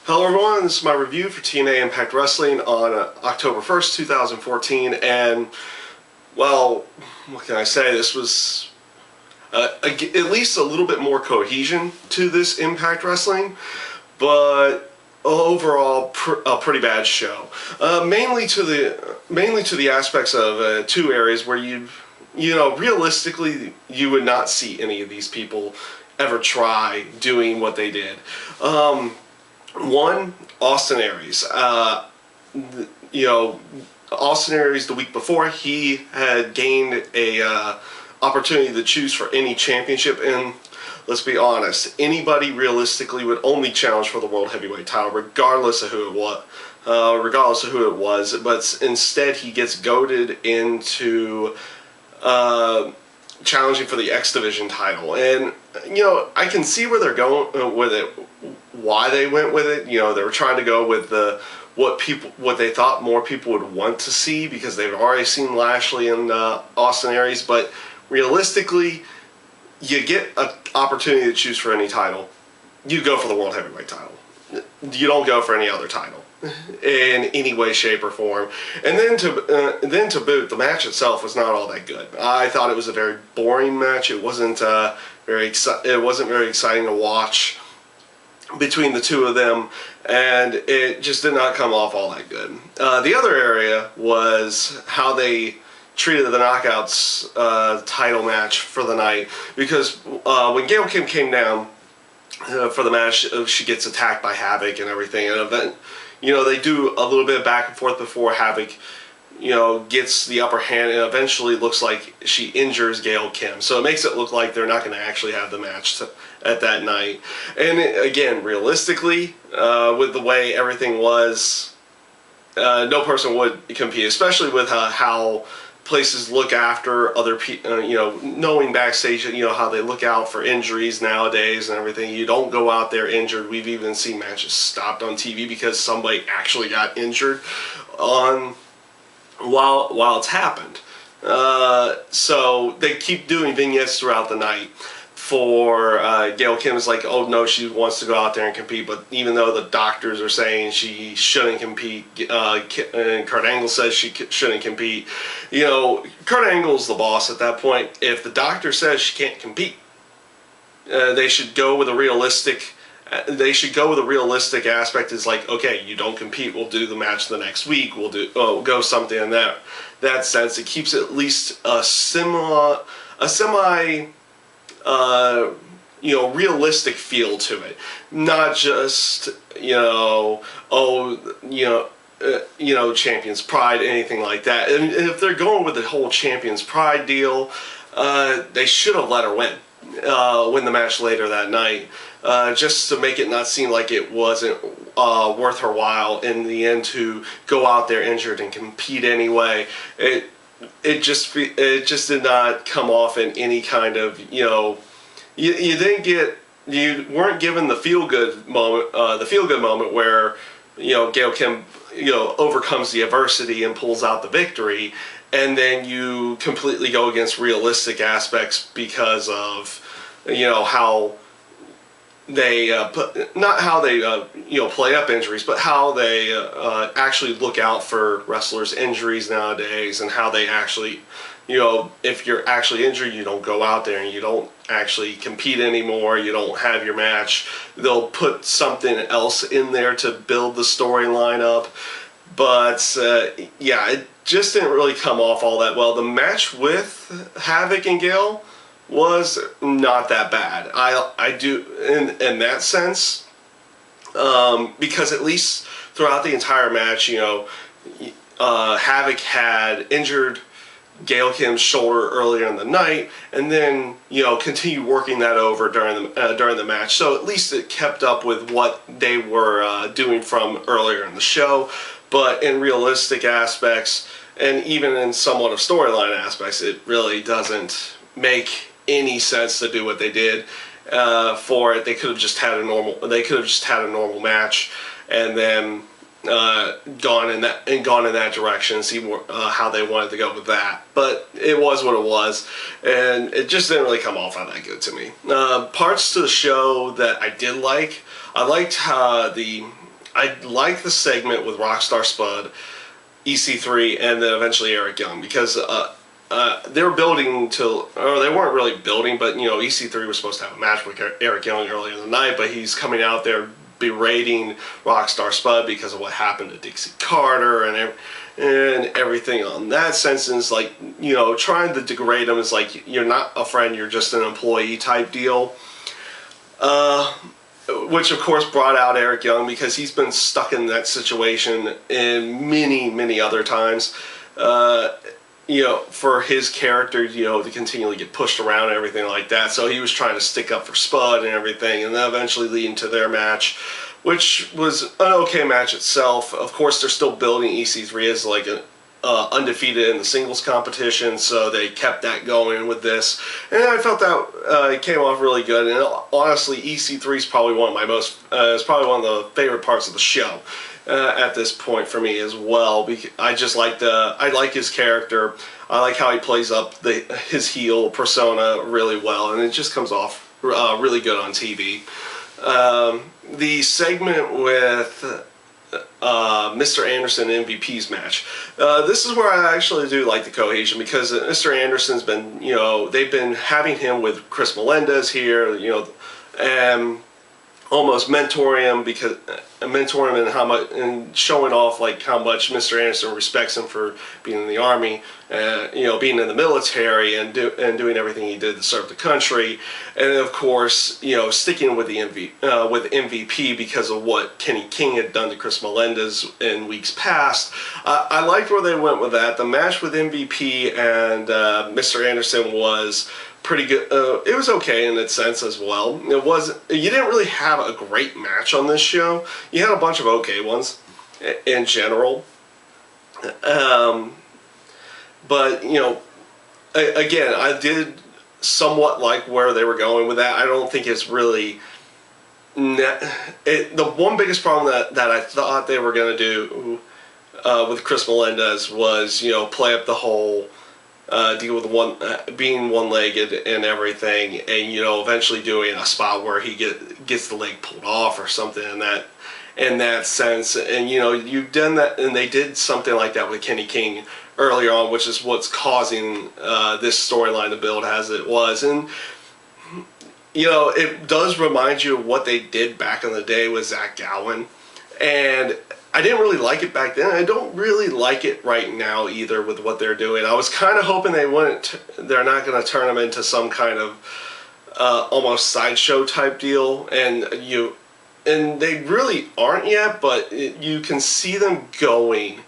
Hello everyone, this is my review for TNA Impact Wrestling on October 1st, 2014, and, well, what can I say, this was at least a little bit more cohesion to this Impact Wrestling, but overall a pretty bad show. Mainly to the aspects of two areas where you know, realistically, you would not see any of these people ever try doing what they did. One, Austin Aries. Austin Aries the week before, he had gained a opportunity to choose for any championship, and let's be honest, anybody realistically would only challenge for the World Heavyweight title, regardless of who it was. But instead, he gets goaded into challenging for the X Division title, and I can see where they're going with it. Why they went with it, they were trying to go with what they thought more people would want to see, because they've already seen Lashely and Austin Aries. But realistically, you get an opportunity to choose for any title, you go for the World Heavyweight title. You don't go for any other title in any way, shape, or form. And then to boot, the match itself was not all that good. I thought it was a very boring match. It wasn't very exciting to watch between the two of them, and it just did not come off all that good. The other area was how they treated the Knockouts title match for the night, because when Gail Kim came down for the match, she gets attacked by Havoc and everything, and they do a little bit of back and forth before Havoc gets the upper hand, and eventually looks like she injures Gail Kim. So it makes it look like they're not going to actually have the match at that night. And again, realistically, with the way everything was, no person would compete, especially with how places look after other people, knowing backstage, how they look out for injuries nowadays and everything. You don't go out there injured. We've even seen matches stopped on TV because somebody actually got injured while it's happened. So they keep doing vignettes throughout the night for Gail Kim. Is like, oh no, she wants to go out there and compete, but even though the doctors are saying she shouldn't compete, and Kurt Angle says she shouldn't compete, Kurt Angle's the boss at that point. If the doctor says she can't compete, they should go with a realistic. They should go with a realistic aspect. Is like, okay, you don't compete, we'll do the match the next week. We'll go something in that sense. It keeps at least a semi realistic feel to it, not just Champion's Pride, anything like that. And if they're going with the whole Champion's Pride deal, they should have let her win the match later that night, just to make it not seem like it wasn't worth her while in the end to go out there injured and compete anyway. It just did not come off in any kind of you weren't given the feel good moment where Gail Kim overcomes the adversity and pulls out the victory, and then you completely go against realistic aspects because of how they not how they play up injuries, but how they actually look out for wrestlers' injuries nowadays, and how they actually, if you're actually injured, you don't go out there and you don't actually compete anymore. You don't have your match. They'll put something else in there to build the storyline up. But yeah, it just didn't really come off all that well. The match with Havoc and Gail was not that bad. I do in that sense, because at least throughout the entire match, Havoc had injured Gail Kim's shoulder earlier in the night, and then continued working that over during the match. So at least it kept up with what they were doing from earlier in the show. But in realistic aspects, and even in somewhat of storyline aspects, it really doesn't make any sense to do what they did for it. They could have just had a normal match, and then gone in that direction and see how they wanted to go with that. But it was what it was, and it just didn't really come off all that good to me. Parts to the show that I did like, I liked I like the segment with Rockstar Spud, EC3, and then eventually Eric Young, because they were building to, or they weren't really building, but EC3 was supposed to have a match with Eric Young earlier in the night, but he's coming out there berating Rockstar Spud because of what happened to Dixie Carter and everything on that sense, and it's like, trying to degrade him is like, you're not a friend, you're just an employee type deal. Which of course brought out Eric Young, because he's been stuck in that situation in many other times. For his character, to continually get pushed around and everything like that. So he was trying to stick up for Spud and everything, and then eventually leading to their match, which was an okay match itself. Of course, they're still building EC3 as like an undefeated in the singles competition, so they kept that going with this, and I felt that it came off really good. And honestly, EC3 is probably one of my it's probably one of the favorite parts of the show at this point for me as well. Because I like his character. I like how he plays up his heel persona really well, and it just comes off really good on TV. The segment with Mr. Anderson and MVP's match. This is where I actually do like the cohesion, because Mr. Anderson's been, they've been having him with Chris Melendez here, and almost mentoring him and how much, and showing off like how much Mr. Anderson respects him for being in the Army, being in the military, and doing everything he did to serve the country, and of course, sticking with the MVP because of what Kenny King had done to Chris Melendez in weeks past. I liked where they went with that. The match with MVP and Mr. Anderson was pretty good. It was okay in its sense as well. You didn't really have a great match on this show. You had a bunch of okay ones in general. But, again, I did somewhat like where they were going with that. I don't think it's really... the one biggest problem that I thought they were going to do with Chris Melendez was, play up the whole... deal with being one-legged and everything, and eventually doing a spot where he gets the leg pulled off or something in that sense. And you've done that, and they did something like that with Kenny King earlier on, which is what's causing this storyline to build as it was. And it does remind you of what they did back in the day with Zach Gowen, and I didn't really like it back then. I don't really like it right now either with what they're doing. I was kind of hoping they're not going to turn them into some kind of almost sideshow type deal, and they really aren't yet, but you can see them going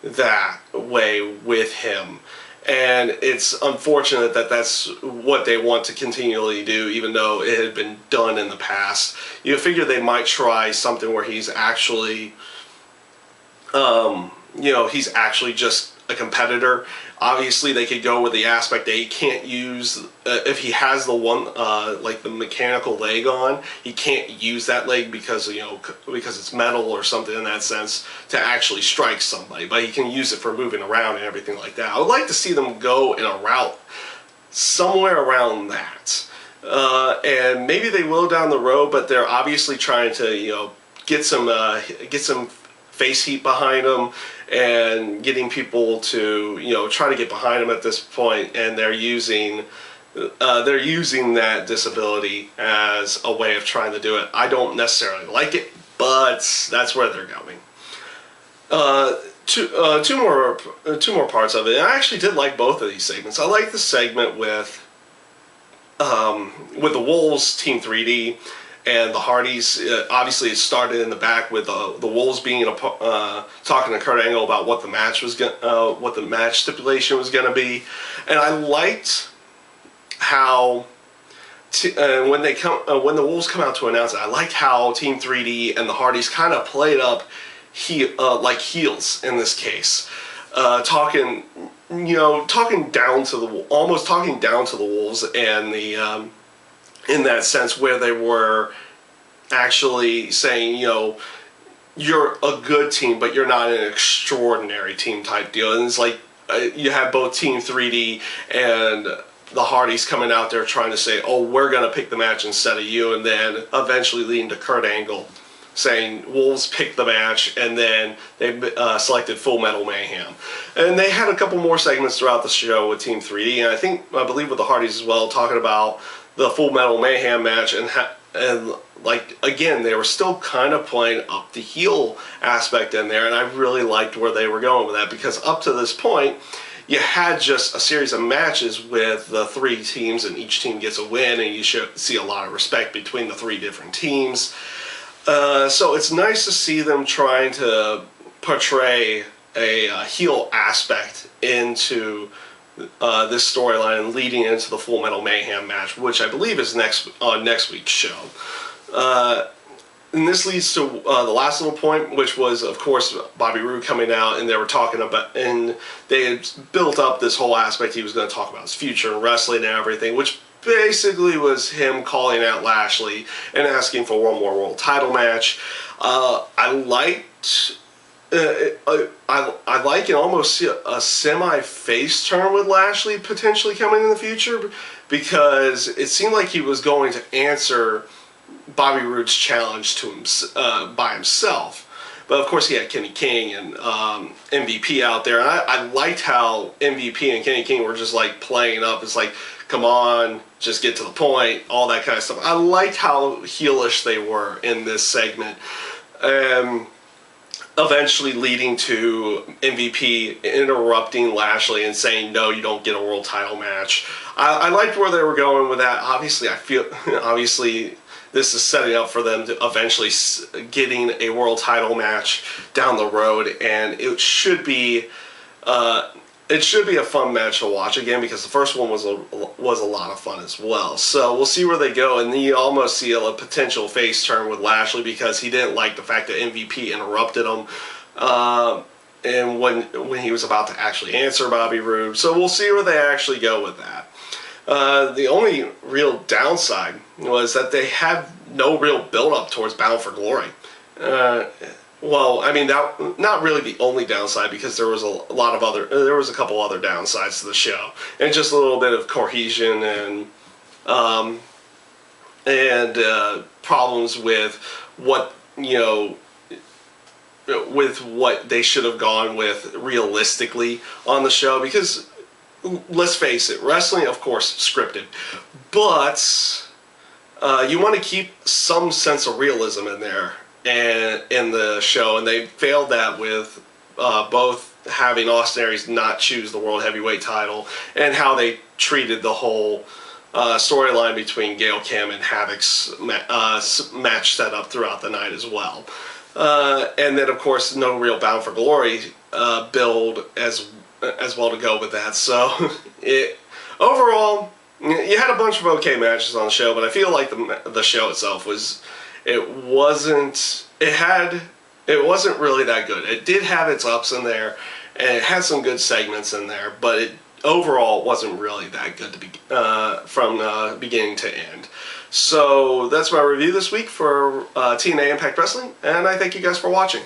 that way with him. And it's unfortunate that that's what they want to continually do, even though it had been done in the past. You figure they might try something where he's actually... he's actually just a competitor. Obviously, they could go with the aspect that he can't use, if he has the one, like the mechanical leg on, he can't use that leg because it's metal or something in that sense to actually strike somebody, but he can use it for moving around and everything like that. I would like to see them go in a route somewhere around that. And maybe they will down the road, but they're obviously trying to, get some face heat behind them and getting people to try to get behind them at this point, and they're using that disability as a way of trying to do it. I don't necessarily like it, but that's where they're going. Two more parts of it, and I actually did like both of these segments. I like the segment with the Wolves, Team 3D, and the Hardys. Obviously, it started in the back with the Wolves being talking to Kurt Angle about what the match was what the match stipulation was going to be, and I liked how when the Wolves come out to announce it, I liked how Team 3D and the Hardys kind of played up like heels in this case, talking down to the Wolves, and the in that sense where they were actually saying, you're a good team, but you're not an extraordinary team type deal. And it's like you have both Team 3D and the Hardys coming out there trying to say, oh, we're going to pick the match instead of you, and then eventually leading to Kurt Angle saying Wolves picked the match, and then they selected Full Metal Mayhem. And they had a couple more segments throughout the show with Team 3D, and I believe with the Hardys as well, talking about the Full Metal Mayhem match, and like, again, they were still kind of playing up the heel aspect in there, and I really liked where they were going with that, because up to this point, you had just a series of matches with the 3 teams, and each team gets a win, and you should see a lot of respect between the 3 different teams. So it's nice to see them trying to portray a heel aspect into this storyline leading into the Full Metal Mayhem match, which I believe is next week's show. And this leads to the last little point, which was, of course, Bobby Roode coming out, and they were talking about, and they had built up this whole aspect. He was going to talk about his future in wrestling and everything, which basically was him calling out Lashely and asking for one more world title match. I liked. I like and almost see a semi-face turn with Lashely potentially coming in the future, because it seemed like he was going to answer Bobby Roode's challenge to him by himself. But of course he had Kenny King and MVP out there, and I liked how MVP and Kenny King were just like playing up. It's like, come on, just get to the point, all that kind of stuff. I liked how heelish they were in this segment. Eventually leading to MVP interrupting Lashely and saying, no, you don't get a world title match. I liked where they were going with that. Obviously, obviously this is setting up for them to eventually getting a world title match down the road, and it should be a fun match to watch again, because the first one was a lot of fun as well. So we'll see where they go, and you almost see a potential face turn with Lashely, because he didn't like the fact that MVP interrupted him and when he was about to actually answer Bobby Roode. So we'll see where they actually go with that. The only real downside was that they had no real build-up towards Bound for Glory. Well, I mean, that not really the only downside, because there was a couple other downsides to the show, and just a little bit of cohesion and problems with what with what they should have gone with realistically on the show, because let's face it, wrestling, of course, scripted, but you want to keep some sense of realism in there and in the show, and they failed that with both having Austin Aries not choose the World Heavyweight title, and how they treated the whole storyline between Gail Kim and Havoc's match set up throughout the night as well. And then, of course, no real Bound for Glory build as well to go with that. So overall, you had a bunch of okay matches on the show, but I feel like the show itself wasn't really that good. It did have its ups in there, and it had some good segments in there, but it overall wasn't really that good from beginning to end. So that's my review this week for TNA Impact Wrestling, and I thank you guys for watching.